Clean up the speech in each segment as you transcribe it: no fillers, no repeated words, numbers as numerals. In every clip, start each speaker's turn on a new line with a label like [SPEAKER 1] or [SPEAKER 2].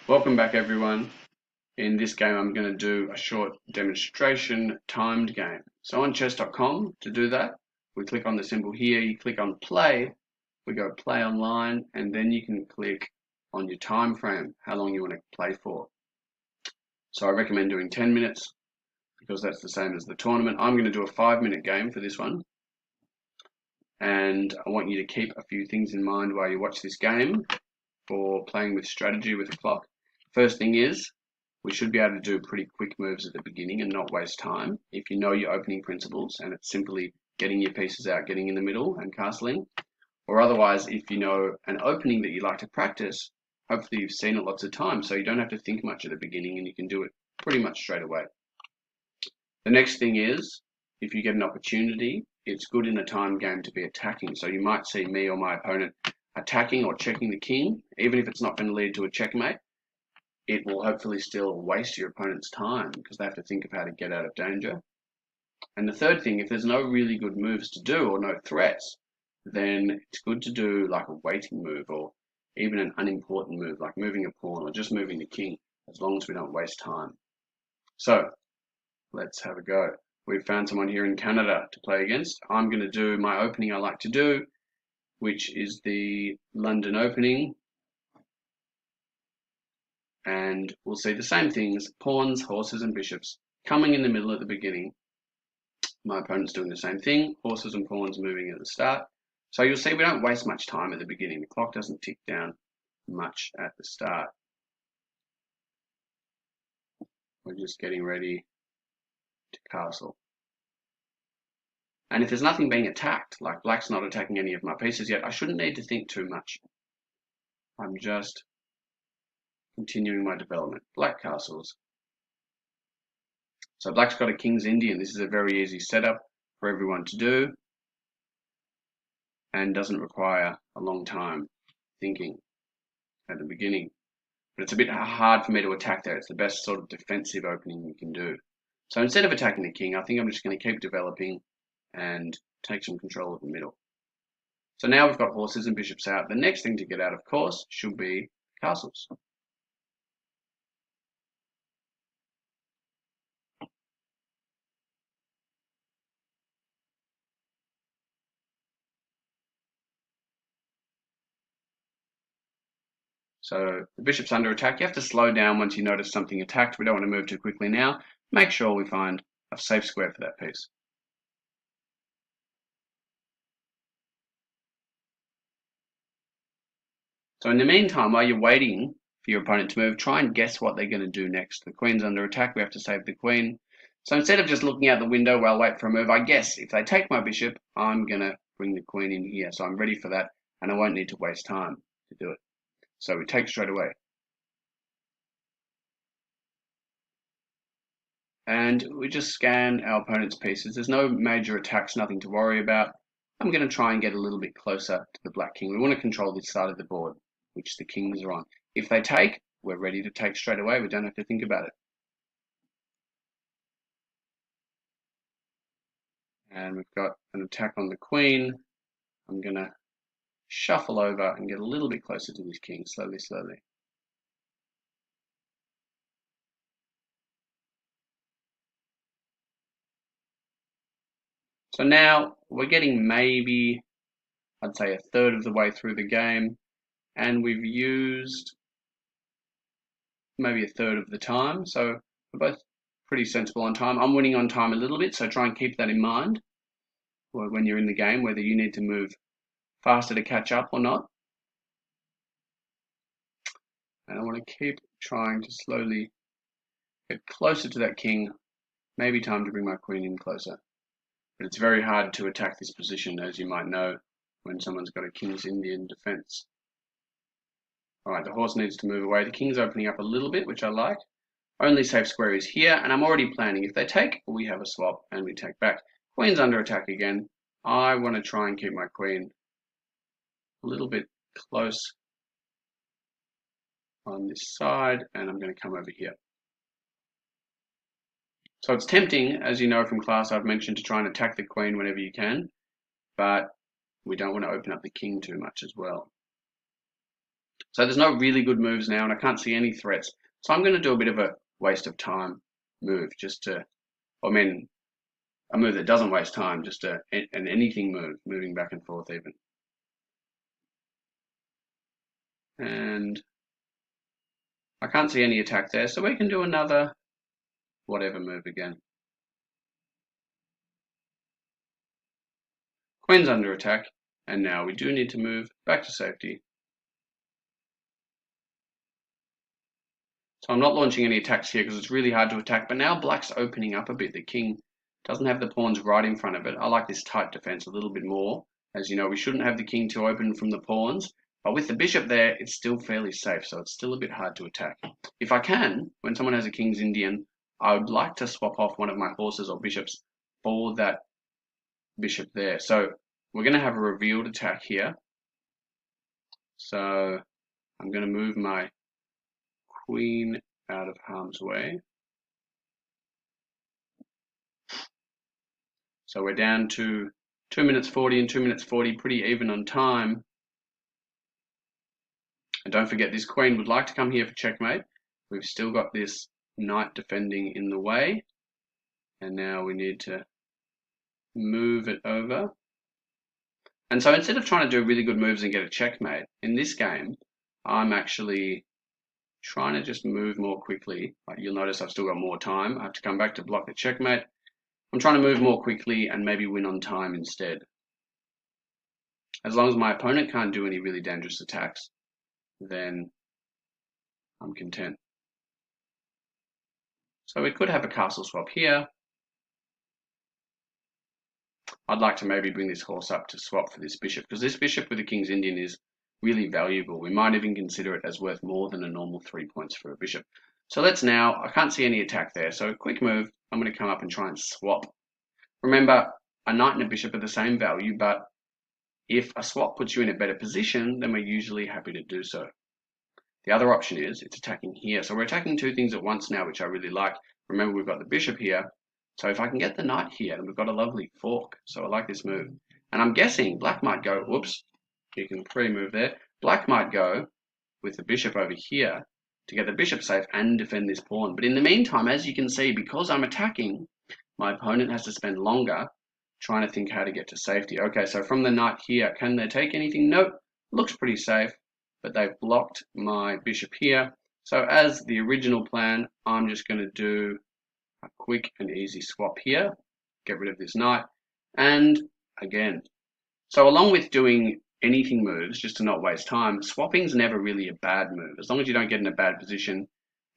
[SPEAKER 1] Welcome back everyone. In this game I'm going to do a short demonstration timed game. So on chess.com, to do that, we click on the symbol here, you click on play, we go play online, and then you can click on your time frame, how long you want to play for. So I recommend doing 10 minutes because that's the same as the tournament. I'm going to do a 5-minute game for this one. And I want you to keep a few things in mind while you watch this game for playing with strategy with the clock. First thing is, we should be able to do pretty quick moves at the beginning and not waste time if you know your opening principles and it's simply getting your pieces out, getting in the middle and castling. Or otherwise, if you know an opening that you like to practice, hopefully you've seen it lots of times so you don't have to think much at the beginning and you can do it pretty much straight away. The next thing is, if you get an opportunity, it's good in a time game to be attacking. So you might see me or my opponent attacking or checking the king, even if it's not going to lead to a checkmate. It will hopefully still waste your opponent's time because they have to think of how to get out of danger. And the third thing, if there's no really good moves to do or no threats, then it's good to do like a waiting move or even an unimportant move like moving a pawn or just moving the king, as long as we don't waste time. So let's have a go. We've found someone here in Canada to play against. I'm going to do my opening I like to do, which is the London opening. And we'll see the same things, pawns, horses and bishops coming in the middle at the beginning. My opponent's doing the same thing, horses and pawns moving at the start. So you'll see we don't waste much time at the beginning. The clock doesn't tick down much at the start. We're just getting ready to castle. And if there's nothing being attacked, like black's not attacking any of my pieces yet, I shouldn't need to think too much. I'm just continuing my development. Black castles. So black's got a King's Indian. This is a very easy setup for everyone to do and doesn't require a long time thinking at the beginning. But it's a bit hard for me to attack there. It's the best sort of defensive opening you can do. So instead of attacking the king, I think I'm just going to keep developing and take some control of the middle. So now we've got horses and bishops out. The next thing to get out, of course, should be castles. So the bishop's under attack. You have to slow down once you notice something attacked. We don't want to move too quickly now. Make sure we find a safe square for that piece. So in the meantime, while you're waiting for your opponent to move, try and guess what they're going to do next. The queen's under attack. We have to save the queen. So instead of just looking out the window while I wait for a move, I guess if they take my bishop, I'm going to bring the queen in here. So I'm ready for that, and I won't need to waste time to do it. So we take straight away. And we just scan our opponent's pieces. There's no major attacks, nothing to worry about. I'm going to try and get a little bit closer to the black king. We want to control this side of the board, which the kings are on. If they take, we're ready to take straight away. We don't have to think about it. And we've got an attack on the queen. I'm going to shuffle over and get a little bit closer to this king, slowly, slowly. So now we're getting maybe, I'd say, a third of the way through the game, and we've used maybe a third of the time. So we're both pretty sensible on time. I'm winning on time a little bit, so try and keep that in mind when you're in the game, whether you need to move faster to catch up or not. And I want to keep trying to slowly get closer to that king. Maybe time to bring my queen in closer. But it's very hard to attack this position, as you might know, when someone's got a King's Indian defense. Alright, the horse needs to move away. The king's opening up a little bit, which I like. Only safe square is here, and I'm already planning. If they take, we have a swap, and we take back. Queen's under attack again. I want to try and keep my queen a little bit close on this side, and I'm going to come over here. So it's tempting, as you know from class, I've mentioned to try and attack the queen whenever you can, but we don't want to open up the king too much as well. So there's no really good moves now, and I can't see any threats. So I'm going to do a bit of a waste of time move, I mean, a move that doesn't waste time, just an anything move, moving back and forth even. And I can't see any attack there, so we can do another whatever move again. Queen's under attack, and now we do need to move back to safety. So I'm not launching any attacks here because it's really hard to attack, but now black's opening up a bit. The king doesn't have the pawns right in front of it. I like this tight defense a little bit more. As you know, we shouldn't have the king too open from the pawns, but with the bishop there, it's still fairly safe, so it's still a bit hard to attack. If I can, when someone has a King's Indian, I would like to swap off one of my horses or bishops for that bishop there. So we're going to have a revealed attack here. So I'm going to move my queen out of harm's way. So we're down to 2 minutes 40 and 2 minutes 40, pretty even on time. And don't forget, this queen would like to come here for checkmate. We've still got this knight defending in the way. And now we need to move it over. And so instead of trying to do really good moves and get a checkmate, in this game, I'm actually trying to just move more quickly. You'll notice I've still got more time. I have to come back to block the checkmate. I'm trying to move more quickly and maybe win on time instead. As long as my opponent can't do any really dangerous attacks, then I'm content. So we could have a castle swap here. I'd like to maybe bring this horse up to swap for this bishop, because this bishop with the King's Indian is really valuable. We might even consider it as worth more than a normal 3 points for a bishop. So let's now, I can't see any attack there, so quick move, I'm going to come up and try and swap. Remember, a knight and a bishop are the same value, but if a swap puts you in a better position, then we're usually happy to do so. The other option is it's attacking here. So we're attacking two things at once now, which I really like. Remember, we've got the bishop here. So if I can get the knight here, then we've got a lovely fork. So I like this move. And I'm guessing black might go, whoops, you can pre-move there. Black might go with the bishop over here to get the bishop safe and defend this pawn. But in the meantime, as you can see, because I'm attacking, my opponent has to spend longer trying to think how to get to safety. Okay, so from the knight here, can they take anything? Nope, looks pretty safe, but they've blocked my bishop here. So as the original plan, I'm just going to do a quick and easy swap here, get rid of this knight, and again. So along with doing anything moves, just to not waste time, swapping's never really a bad move. As long as you don't get in a bad position,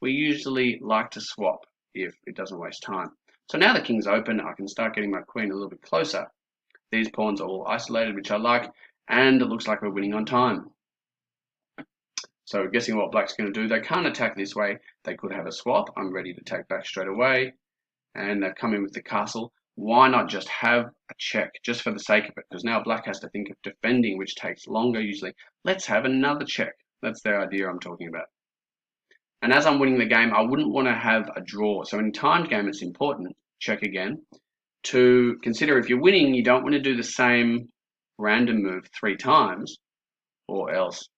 [SPEAKER 1] we usually like to swap if it doesn't waste time. So now the king's open, I can start getting my queen a little bit closer. These pawns are all isolated, which I like, and it looks like we're winning on time. So guessing what black's going to do, they can't attack this way. They could have a swap. I'm ready to take back straight away. And they've come in with the castle. Why not just have a check, just for the sake of it? Because now black has to think of defending, which takes longer usually. Let's have another check. That's the idea I'm talking about. And as I'm winning the game, I wouldn't want to have a draw. So in a timed game, it's important, check again, to consider if you're winning, you don't want to do the same random move 3 times, or else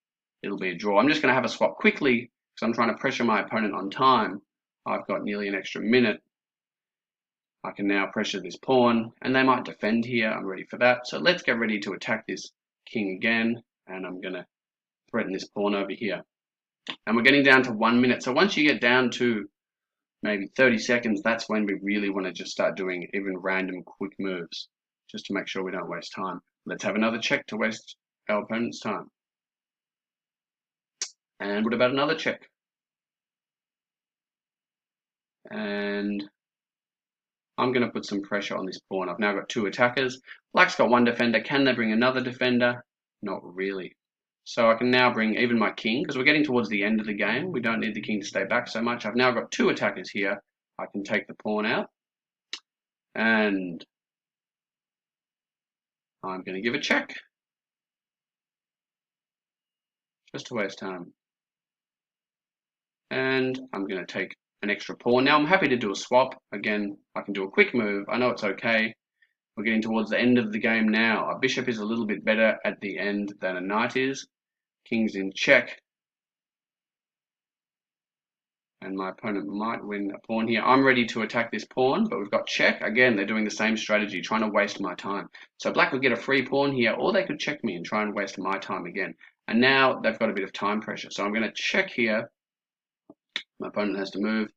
[SPEAKER 1] it'll be a draw. I'm just going to have a swap quickly because I'm trying to pressure my opponent on time. I've got nearly an extra minute. I can now pressure this pawn, and they might defend here. I'm ready for that. So let's get ready to attack this king again, and I'm going to threaten this pawn over here. And we're getting down to 1 minute. So once you get down to maybe 30 seconds, that's when we really want to just start doing even random quick moves, just to make sure we don't waste time. Let's have another check to waste our opponent's time. And what about another check? And I'm going to put some pressure on this pawn. I've now got 2 attackers. Black's got 1 defender. Can they bring another defender? Not really. So I can now bring even my king, because we're getting towards the end of the game. We don't need the king to stay back so much. I've now got 2 attackers here. I can take the pawn out. And I'm going to give a check, just to waste time. And I'm going to take an extra pawn. Now I'm happy to do a swap. Again, I can do a quick move. I know it's okay. We're getting towards the end of the game now. A bishop is a little bit better at the end than a knight is. King's in check. and my opponent might win a pawn here. I'm ready to attack this pawn, but we've got check. Again, they're doing the same strategy, trying to waste my time. So black could get a free pawn here, or they could check me and try and waste my time again. And now they've got a bit of time pressure. So I'm going to check here. My opponent has to move.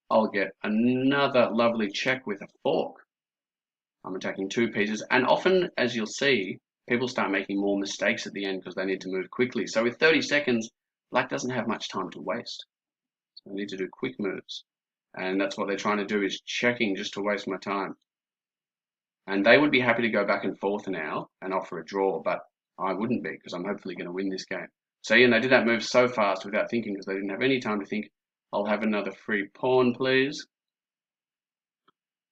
[SPEAKER 1] I'll get another lovely check with a fork. I'm attacking 2 pieces. And often, as you'll see, people start making more mistakes at the end because they need to move quickly. So with 30 seconds, black doesn't have much time to waste. I need to do quick moves. And that's what they're trying to do, is checking just to waste my time. And they would be happy to go back and forth now and offer a draw, but I wouldn't be, because I'm hopefully going to win this game. So yeah, and they did that move so fast without thinking, because they didn't have any time to think. I'll have another free pawn, please.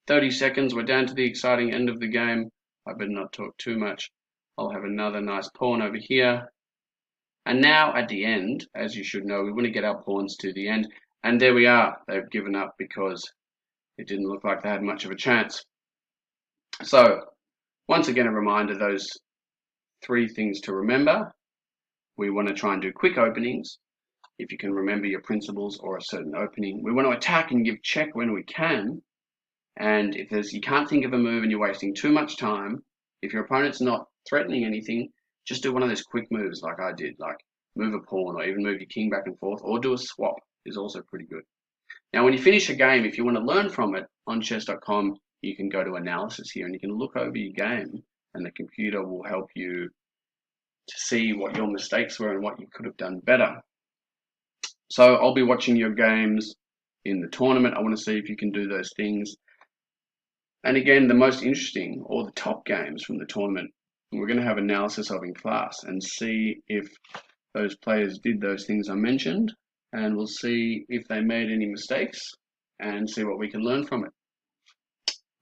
[SPEAKER 1] 30 seconds, we're down to the exciting end of the game. I better not talk too much. I'll have another nice pawn over here. And now at the end, as you should know, we want to get our pawns to the end. And there we are. They've given up because it didn't look like they had much of a chance. So, once again, a reminder, those 3 things to remember. We want to try and do quick openings. If you can remember your principles or a certain opening. We want to attack and give check when we can. And if you can't think of a move and you're wasting too much time, if your opponent's not threatening anything, just do one of those quick moves like I did, like move a pawn or even move your king back and forth, or do a swap is also pretty good. Now, when you finish a game, if you want to learn from it, on chess.com, you can go to analysis here and you can look over your game, and the computer will help you to see what your mistakes were and what you could have done better. So I'll be watching your games in the tournament. I want to see if you can do those things. And again, the most interesting, or the top games from the tournament, we're going to have analysis of in class and see if those players did those things I mentioned, and we'll see if they made any mistakes and see what we can learn from it.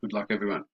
[SPEAKER 1] Good luck, everyone.